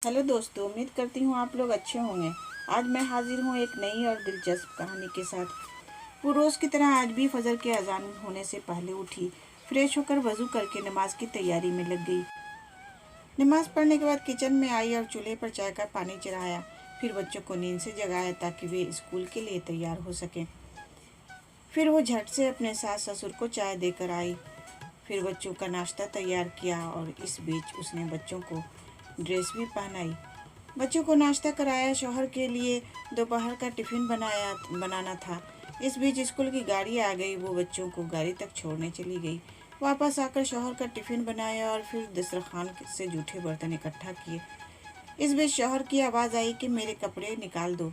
Hello दोस्तों, उम्मीद करती हूँ आप लोग अच्छे होंगे। आज मैं हाजिर हूँ एक नई और दिलचस्प कहानी के साथ। वो रोज़ की तरह आज भी फजर के अजान होने से पहले उठी, फ्रेश होकर वज़ू करके नमाज की तैयारी में लग गई। नमाज पढ़ने के बाद किचन में आई और चूल्हे पर चाय का पानी चढ़ाया। फिर बच्चों को नींद से जगाया ताकि वे स्कूल के लिए तैयार हो सकें। फिर वो झट से अपने सास ससुर को चाय देकर आई। फिर बच्चों का नाश्ता तैयार किया और इस बीच उसने बच्चों को ड्रेस भी पहनाई। बच्चों को नाश्ता कराया। शौहर के लिए दोपहर का टिफ़िन बनाना था। इस बीच स्कूल की गाड़ी आ गई। वो बच्चों को गाड़ी तक छोड़ने चली गई। वापस आकर शौहर का टिफ़िन बनाया और फिर दस्तरखान से जूठे बर्तन इकट्ठा किए। इस बीच शौहर की आवाज़ आई कि मेरे कपड़े निकाल दो।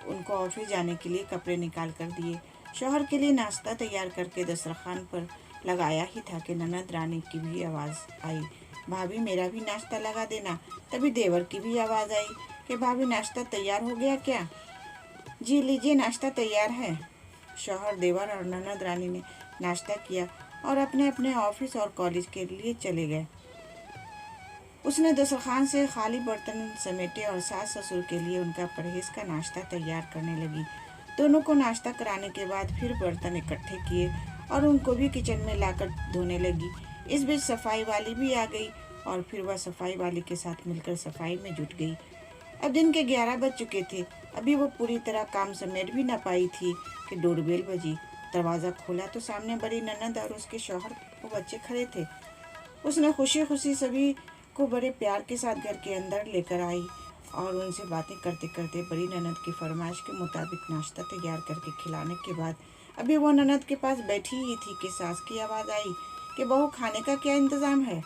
उनको ऑफिस जाने के लिए कपड़े निकाल कर दिए। शौहर के लिए नाश्ता तैयार करके दस्तरखान पर लगाया ही था कि ननद रानी की भी आवाज़ आई, भाभी मेरा भी नाश्ता लगा देना। तभी देवर की भी आवाज़ आई कि भाभी नाश्ता तैयार हो गया क्या? जी लीजिए, नाश्ता तैयार है। शौहर, देवर और ननद रानी ने नाश्ता किया और अपने अपने ऑफिस और कॉलेज के लिए चले गए। उसने दस्तरखान से खाली बर्तन समेटे और सास ससुर के लिए उनका परहेज का नाश्ता तैयार करने लगी। दोनों को नाश्ता कराने के बाद फिर बर्तन इकट्ठे किए और उनको भी किचन में लाकर धोने लगी। इस बीच सफाई वाली भी आ गई और फिर वह सफाई वाली के साथ मिलकर सफाई में जुट गई। अब दिन के 11 बज चुके थे। अभी वो पूरी तरह काम समेट भी न पाई थी कि डोरबेल बजी। दरवाज़ा खोला तो सामने बड़ी ननद और उसके शौहर वो बच्चे खड़े थे। उसने खुशी खुशी सभी को बड़े प्यार के साथ घर के अंदर लेकर आई और उनसे बातें करते करते बड़ी ननद की फरमाइश के मुताबिक नाश्ता तैयार करके खिलाने के बाद अभी वो ननद के पास बैठी ही थी कि सास की आवाज़ आई कि बहू, खाने का क्या इंतज़ाम है?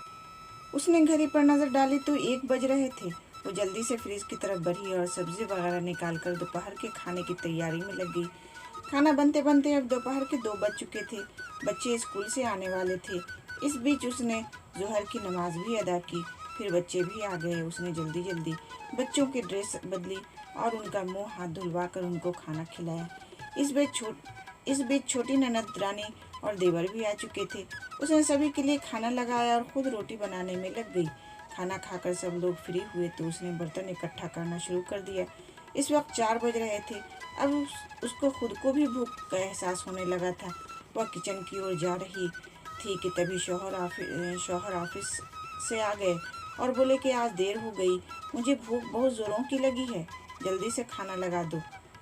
उसने घड़ी पर नज़र डाली तो 1 बज रहे थे। वो जल्दी से फ्रिज की तरफ बढ़ी और सब्जी वगैरह निकाल कर दोपहर के खाने की तैयारी में लग गई। खाना बनते बनते अब दोपहर के 2 बज चुके थे। बच्चे स्कूल से आने वाले थे। इस बीच उसने जोहर की नमाज भी अदा की। फिर बच्चे भी आ गए। उसने जल्दी जल्दी बच्चों की ड्रेस बदली और उनका मुंह हाथ धुलवा कर उनको खाना खिलाया। इस बीच छोटी ननद रानी और देवर भी आ चुके थे। उसने सभी के लिए खाना लगाया और खुद रोटी बनाने में लग गई। खाना खाकर सब लोग फ्री हुए तो उसने बर्तन इकट्ठा करना शुरू कर दिया। इस वक्त 4 बज रहे थे। अब उसको खुद को भी भूख का एहसास होने लगा था। वह किचन की ओर जा रही थी कि तभी शौहर ऑफिस से आ गए और बोले कि आज देर हो गई, मुझे भूख बहुत ज़ोरों की लगी है, जल्दी से खाना लगा दो।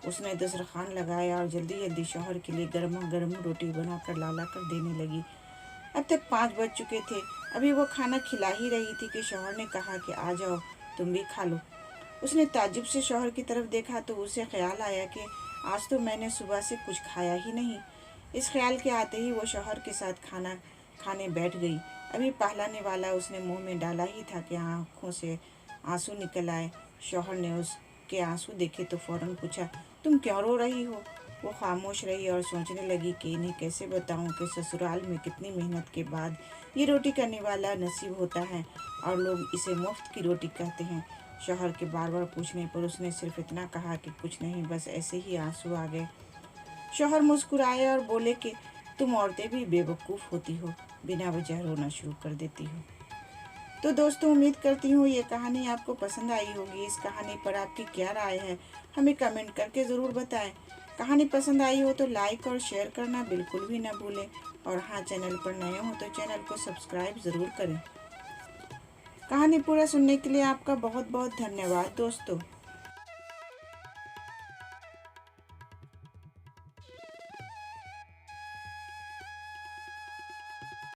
उसने दस्तरखान लगाया और जल्दी जल्दी शौहर के लिए गर्मा गर्म रोटी बनाकर ला कर देने लगी। अब तक 5 बज चुके थे। अभी वो खाना खिला ही रही थी कि शौहर ने कहा कि आ जाओ, तुम भी खा लो। उसने ताज्जुब से शौहर की तरफ देखा तो उसे ख्याल आया कि आज तो मैंने सुबह से कुछ खाया ही नहीं। इस ख्याल के आते ही वो शौहर के साथ खाना खाने बैठ गई। अभी पहलाने वाला उसने मुंह में डाला ही था कि आंखों से आंसू निकल आए। शौहर ने उसके आंसू देखे तो फौरन पूछा, तुम क्यों रो रही हो? वो खामोश रही और सोचने लगी कि इन्हें कैसे बताऊं कि ससुराल में कितनी मेहनत के बाद ये रोटी करने वाला नसीब होता है और लोग इसे मुफ्त की रोटी कहते हैं। शौहर के बार बार पूछने पर उसने सिर्फ इतना कहा कि कुछ नहीं, बस ऐसे ही आंसू आ गए। शौहर मुस्कुराए और बोले कि तुम औरतें भी बेवकूफ़ होती हो, बिना वजह रोना शुरू कर देती हो। तो दोस्तों, उम्मीद करती हूँ ये कहानी आपको पसंद आई होगी। इस कहानी पर आपकी क्या राय है, हमें कमेंट करके ज़रूर बताएं। कहानी पसंद आई हो तो लाइक और शेयर करना बिल्कुल भी ना भूलें। और हाँ, चैनल पर नए हो तो चैनल को सब्सक्राइब ज़रूर करें। कहानी पूरा सुनने के लिए आपका बहुत बहुत धन्यवाद दोस्तों।